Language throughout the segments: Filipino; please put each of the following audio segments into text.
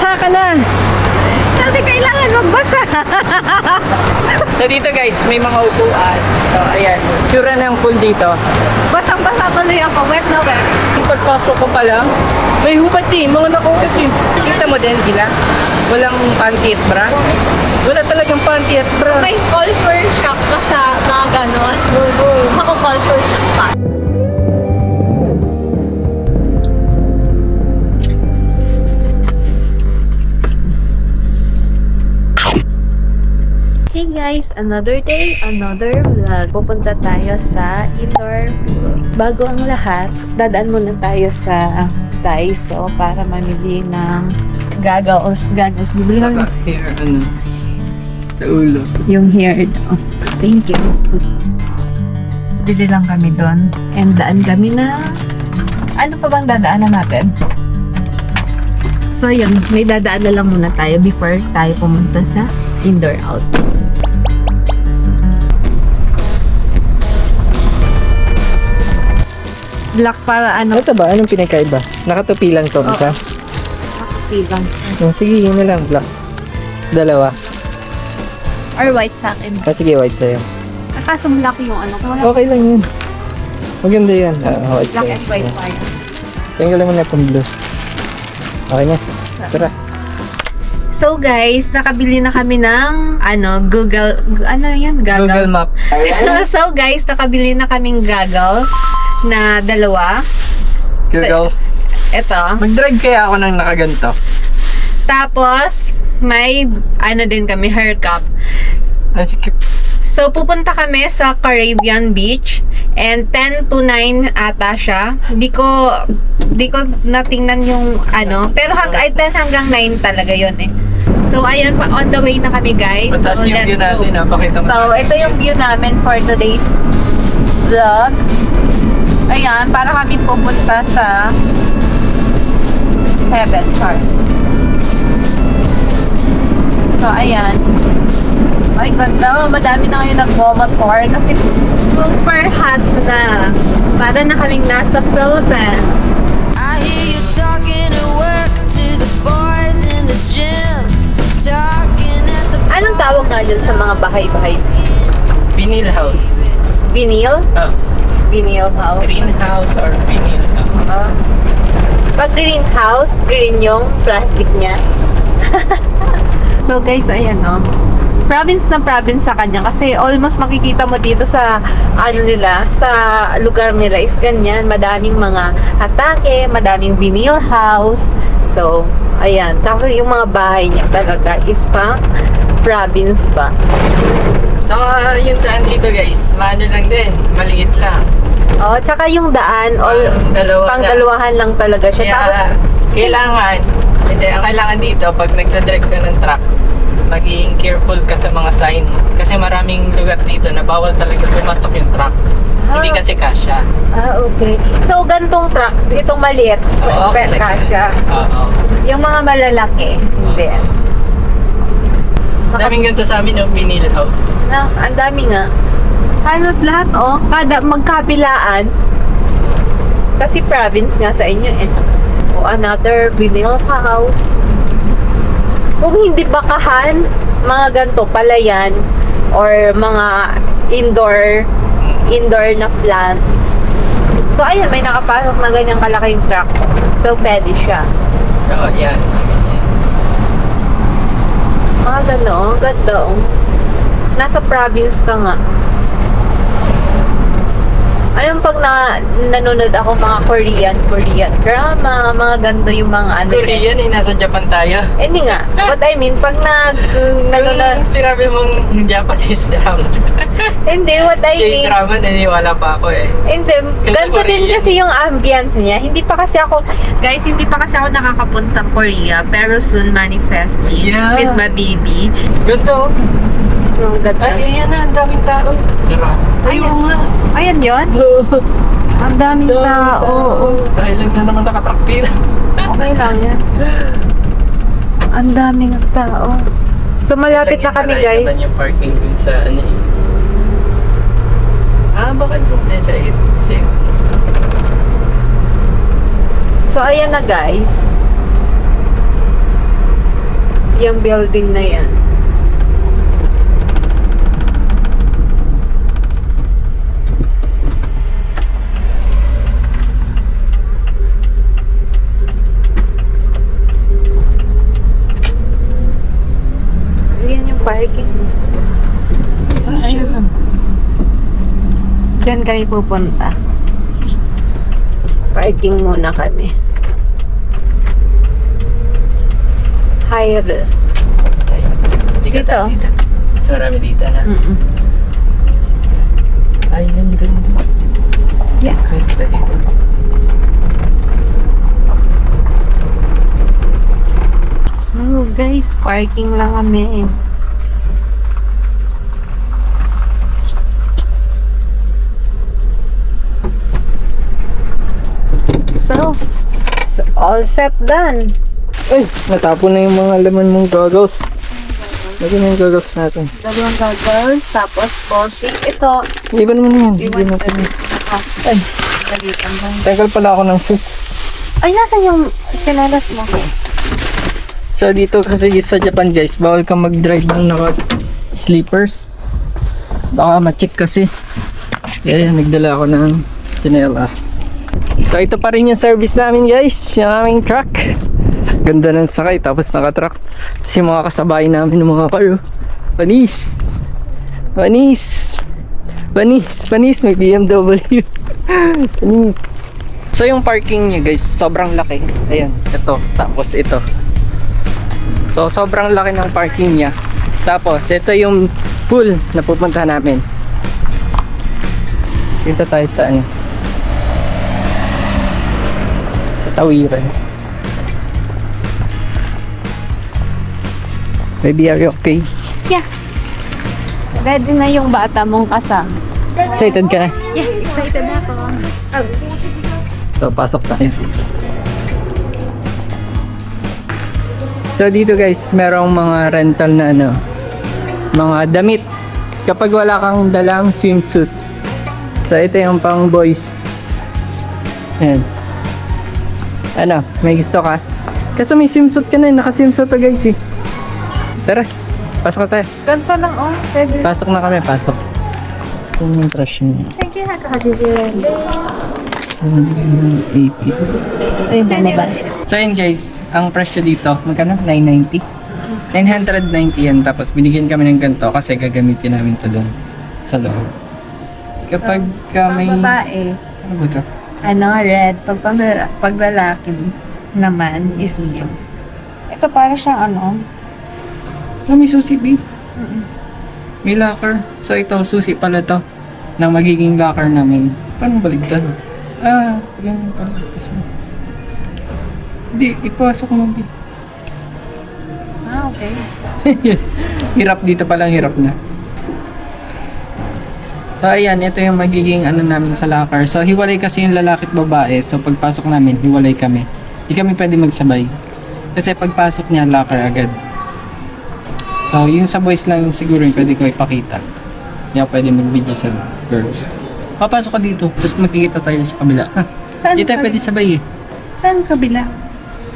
Basa ka na. Kasi kailangan magbasa. So dito guys, may mga upuan. So ayan, tsura ng pool dito. Basang-basa tuloy ako. Wet na wet. Pagpasok ko pa lang, may hubad din, mga nakaulit din. Kita mo din sila? Walang panty at bra. Wala talagang panty at bra. May culture shock ka sa mga ganon. Ako culture shock ka. Hey guys, another day, another vlog. Pupunta tayo sa indoor pool. Bago ang lahat, dadaan muna tayo sa Daiso para mamili ng goggles. Bibili Saka ng hair, ano, sa ulo. yung hair daw. Thank you. Bili lang kami doon. And daan kami na... Ano pa bang dadaanan natin? So yun, may dadaan na lang muna tayo before tayo pumunta sa indoor out. Black para ano? Ito ba? Anong pinakaiba? Nakatupi lang to, isa? Pilang. Oh, sige, yun na lang, black. Dalawa. Or white sa akin. Ah, sige, white sa'yo. Kaso black yung ano. Kung wala Okay lang yun. Maganda yan. White black sa'yo. and white tayo. Tingnan mo na itong blue. Okay na. Tara. So guys, nakabili na kami ng Google Google Map. So guys, nakabili na kaming goggles na dalawa. Googles. Ito. Mag-drive kaya ako ng nakaganto. Tapos may din kami hair cap. Ah, sige. So pupunta kami sa Caribbean Beach and 10 to 9 ata siya. Di ko natingnan yung pero 10 hanggang 9 talaga yon eh. So ayan pa, on the way na kami guys. So Mataas yung view natin, pakita mo So sa akin. ito yung view namin for today's vlog. Ayan, para kami pupunta sa Heaven Chart. So ayan. Ay ganda, madami na ngayon nagmo-motor kasi super hot na. Para na kaming nasa Philippines. I hear you talking at work to the boys in the gym, talking at the Anong tawag nga dyan sa mga bahay-bahay? Vinyl house. Vinyl? Oh, Vinyl house. greenhouse or vinyl house. Pag greenhouse, green yung plastic niya. So guys, ayan province na province sa kanya kasi almost makikita mo dito sa nila, sa lugar nila is ganyan, madaming mga atake, madaming vinyl house. So, ayan, tapos yung mga bahay niya talaga is pa province pa. So, yung daan dito guys, maano lang din, maliit lang. Oh, tsaka yung daan pang dalawahan lang talaga siya. Kaya, Tapos ang kailangan dito, pag nagdadrive ka ng truck, maging careful ka sa mga sign. Kasi maraming lugar dito na bawal talaga pumasok yung truck. Hindi kasi kasya. Okay. So, gantong truck, itong maliit, Oo, okay lang. kasya. Oo. Yung mga malalaki, hindi. Daming ganito sa amin yung vinyl house. Ang dami nga. Halos lahat, kada magkabilaan. Kasi province nga sa inyo, eh. Another vinyl house. Kung hindi bakahan, mga ganito, palayan, or mga indoor na plants. So, ayan, may nakapasok na ganyang kalaking truck. So, pwede siya. Oo, yan. Mga ganda, Nasa province ka nga. Ayun, pag nanonood ako mga Korean drama, mga ganito yung mga Korean, nasa Japan tayo. Hindi nga. But I mean, pag nanonood... Yung sinabi mong Japanese drama. Hindi, what I mean... J-drama, naniwala pa ako eh. Hindi, ganito din Korean. kasi yung ambience niya. Hindi pa kasi ako nakakapunta Korea, pero soon manifesting Yeah. with my baby. Ganto. Ang ganda. Ay, ayan na, ang daming tao. Tara. Ayun nga. Ayan yun? Ang daming tao. Dahil lang na naman nakatraktir. Okay lang yan. Ang daming tao. So, malapit na kami, guys. Naman yung parking dun sa ano eh. Bakit dun din sa 8? So, ayan na, guys. Yung building na yan. Yan yung parking. Saan? Diyan kami pupunta. Parking muna kami. Hire. Dito. Mas marami dito na. Ayun dun. Yeah. Pwede ba dito? So guys, parking lang kami. So, all set done. Ay! Natapon na yung mga laman mong goggles. Lagyan na yung goggles natin. Dalawang goggles, tapos bossy. Ito, Iban mo na yan. iwan Iban ko natin. rin. Ay! Dalitan lang. Tagal pala ako ng shoes. Ay, nasan yung chinelas mo? So dito kasi sa Japan guys, bawal kang mag-drive ng naka-sleepers. Baka ma-check kasi. Kaya nagdala ako ng chinelas. So ito pa rin yung service namin guys, yung aming truck. Ganda ng sakay tapos naka-truck. Kasi mga kasabay namin ng mga car. Panis! Panis! Panis! Panis! May BMW. Panis! So yung parking niya guys, sobrang laki. Ayan, ito. Tapos ito. So sobrang laki ng parking niya. Tapos ito yung pool na pupunta namin. Dito tayo sa ano? Sa tawiran. Baby, are you okay? Yeah. Ready na yung bata mong kasama. Excited ka na? Yeah, excited na ako. So pasok tayo. So dito guys, merong mga rental na ano, mga damit. Kapag wala kang dalang swimsuit. So ito yung pang boys. Ayan. Ano, may gusto ka? Kasi may swimsuit ka na, naka-swimsuit to guys eh. Tara, pasok na tayo. Ganito lang, oh. Pwede. Pasok na kami, pasok. Ito yung trash niya. Thank you, nakakadizin. 80. Ayun, bumaba. So yun guys, ang presyo dito, magkano? 990? 990 yan, tapos binigyan kami ng ganito kasi gagamitin namin to doon sa loob. Kapag ka may... Pang babae, Ano ba ito? ano, red. Pag lalaki naman is blue. Ito para siyang ano, Oh, may susi, babe. May locker. So ito, susi pala to na magiging locker namin. Paano baligtad? Ah, ganyan pala. Hindi, ipasok mo, babe. ah, okay. Hirap dito palang hirap na. So ayan, ito yung magiging ano namin sa locker. So hiwalay kasi yung lalaki at babae. So pagpasok namin, hiwalay kami. Hindi kami pwede magsabay. Kasi pagpasok niya, locker agad. So yung sa boys lang yung siguro yung pwede ko ipakita. Hindi ako pwede mag-video sa girls. Papasok ka dito, tapos magkikita tayo sa kabila. Saan Dito pwede sabay eh. Saan kabila?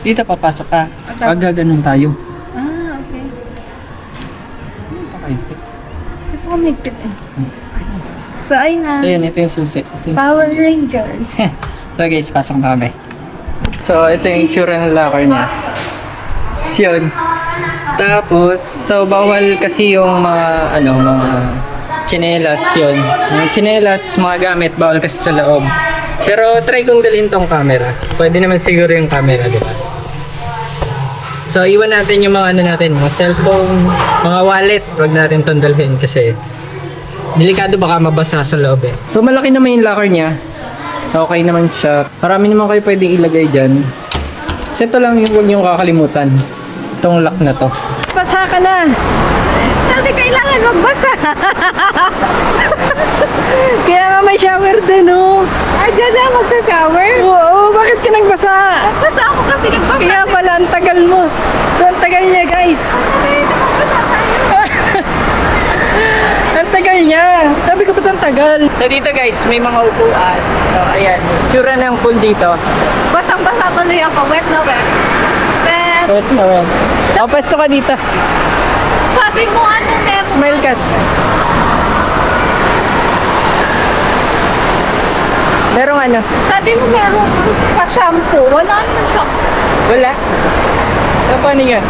Dito papasok ka. Pag ganun tayo. Ah, okay. Pakaipit. Gusto ko magpit eh. So, ayun na. So yan, ito yung susi. Ito yung Power Rangers. So guys, pasok na kami. So ito yung itsura ng locker niya. Yun. Tapos, so bawal kasi yung mga ano, mga tsinelas yun. Mga tsinelas, mga gamit, bawal kasi sa loob. Pero try kong dalhin tong camera. Pwede naman siguro yung camera, di ba? So iwan natin yung mga ano natin, mga cellphone, mga wallet. Huwag natin tong dalhin kasi delikado baka mabasa sa loob eh. So malaki naman yung locker niya. Okay naman siya. Marami naman kayo pwedeng ilagay dyan. So ito lang yung huwag niyong kakalimutan. Itong lock na to. Basa ka na! Sabi kailangan magbasa. Kaya nga may shower din oh. Ay, dyan na magsa-shower. Oo, bakit ka nagbasa? Basa ako kasi nagbasa. Kaya pala ang tagal mo. So ang tagal niya guys. Ang tagal niya. Sabi ko ba't ang tagal? So dito guys, may mga upuan. So ayan, tsura ng pool dito. Basang-basa tuloy ako. Wet na wet. Pero, yan. Wait na, wait. O, pwesto ka dito. Sabi mo ano meron. Smile ka. Merong ano? Sabi mo meron ka-shampoo. Wala naman shampoo. Wala. So, paano yun?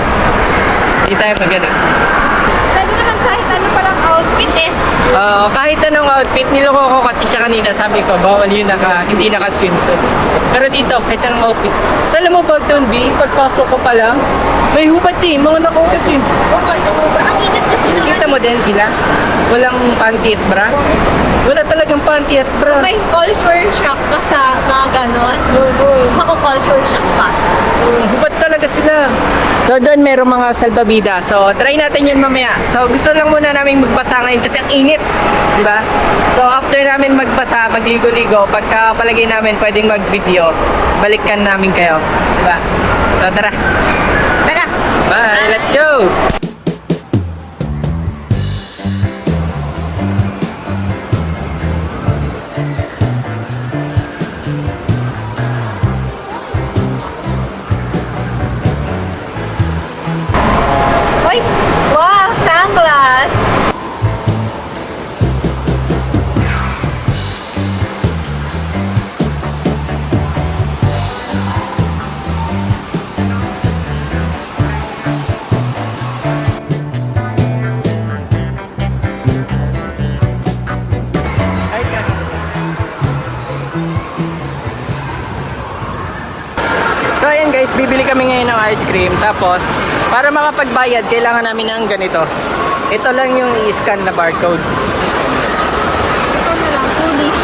Hindi tayo mag-ano. Pwede naman kahit ano parang outfit eh. Kahit anong outfit, niloko ko kasi siya kanina, sabi ko, bawal yun hindi naka-swimsuit. Pero dito, kahit anong outfit. Sa alam mo ba, Tunbi, pagpasok ko pa lang, may hubad eh, mga nakaubat eh. Ang init kasi naman. Kita mo din sila? Walang panty at bra? Wala talagang panty at bra. May culture shock ka sa mga ganon. Mako-culture shock ka. Hubad talaga sila. So doon merong mga salbabida. So try natin yun mamaya. So gusto lang muna namin magbasa ngayon kasi ang init. Diba? So after namin magbasa, magligo-ligo, pagka palagay namin pwedeng mag-video, balikan namin kayo. Diba? So tara. Tara. Bye! Let's go! Uy! Wow! Sunglass! Hi guys! So ayan guys, bibili kami ngayon ng ice cream. Tapos, para makapagbayad, kailangan namin ng ganito. Ito lang yung i-scan na barcode. Ito na lang. Foolish.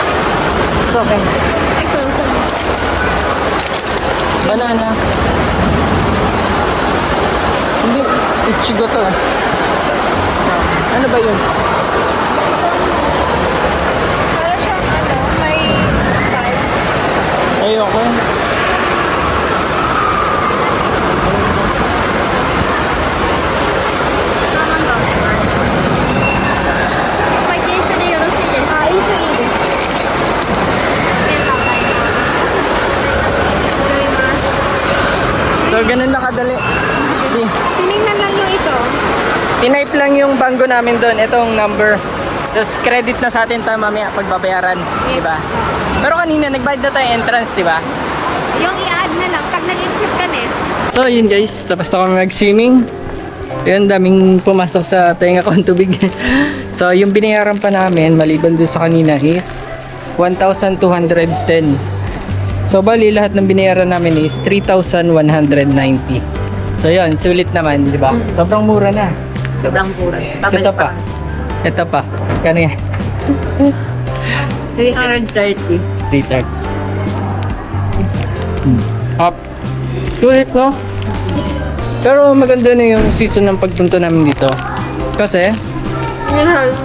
So, okay. Ito. Banana. Hindi, ichigo to. Ano ba yun? Para siyang ano, may style. Ayoko. So, ganun lang kadali. Hindi. Tinignan lang yung ito. Tinype lang yung banggo namin doon, itong number. Tapos credit na sa atin tayo mamaya pagbabayaran, di ba? Pero kanina nagbayad na tayo entrance, di ba? Yung i-add na lang. Pag nag-exit ka na So yun guys, tapos na kami mag-swimming. Yun, daming pumasok sa tenga ko ang tubig. So yung binayaran pa namin, maliban doon sa kanina is 1,210. So bali lahat ng binayaran namin is 3,190. So yun, sulit naman, di ba? Sobrang mura na. sobrang mura. Ito pa. Ito pa. Kano yan? 330. 330. Up. Sulit, no? Pero maganda na yung season ng pagpunta namin dito. Kasi,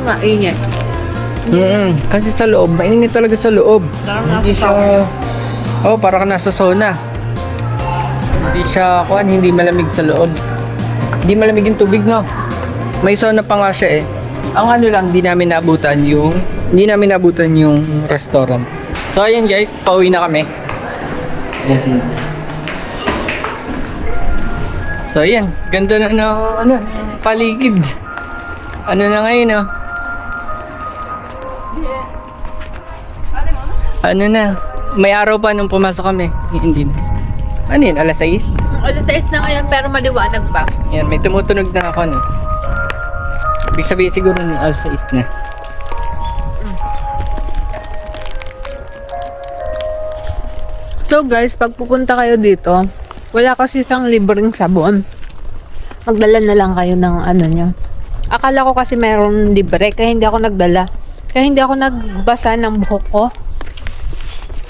Mainit. kasi sa loob, mainit talaga sa loob. Hindi siya, oh, para ka nasa sauna. Hindi siya, hindi malamig sa loob. Hindi malamig yung tubig, no? May sauna pa nga siya eh. Ang ano lang, hindi namin naabutan yung restaurant. So ayun guys, pauwi na kami. So ayan, ganda na ng paligid. Ano na ngayon, no? Ano na? May araw pa nung pumasok kami. Hindi na. Ano yun? Alas 6? Alas 6 na ngayon pero maliwanag pa. Yan, may tumutunog na ako, no? Ibig sabihin siguro ni alas 6 na. So guys, pag pupunta kayo dito, wala kasi siyang libreng sabon. Magdala na lang kayo ng ano nyo. Akala ko kasi meron libre, kaya hindi ako nagdala. Kaya hindi ako nagbasa ng buhok ko.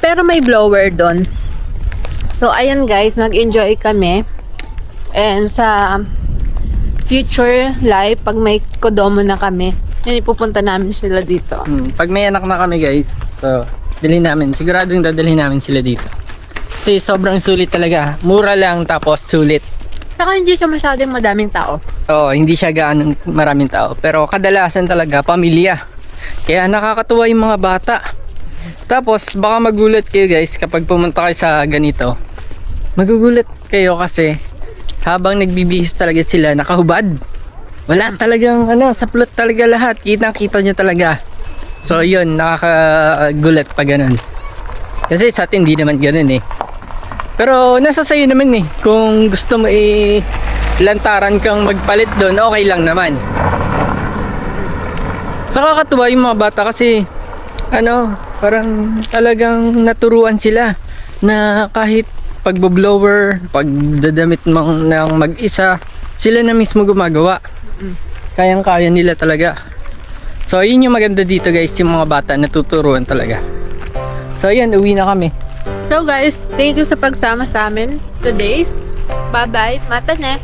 Pero may blower doon. So ayan guys, nag-enjoy kami. And sa future life, pag may kodomo na kami, yun ipupunta namin sila dito. Pag may anak na kami guys, so dalhin namin. Siguradong dadalhin namin sila dito. Kasi sobrang sulit talaga. Mura lang tapos sulit. Saka hindi siya masyadong madaming tao. Oo, hindi siya gaano maraming tao. Pero kadalasan talaga, pamilya. Kaya nakakatuwa yung mga bata. Tapos, baka magulat kayo guys kapag pumunta kayo sa ganito. Magugulat kayo kasi habang nagbibihis talaga sila, nakahubad. Wala talagang sa plot talaga lahat. Kitang-kita nyo talaga. So yun, nakakagulat pa ganun. Kasi sa atin di naman ganun eh. Pero nasa sayo naman eh. Kung gusto mo lantaran kang magpalit doon, okay lang naman. Saka katuwa yung mga bata kasi parang talagang naturuan sila na kahit pagbo-blower, pagdadamit mo ng mag-isa, sila na mismo gumagawa. Kayang-kaya nila talaga. So yun yung maganda dito guys, yung mga bata natuturuan talaga. So ayan, uwi na kami. So guys, thank you sa pagsama sa amin today. Bye-bye. Mata na.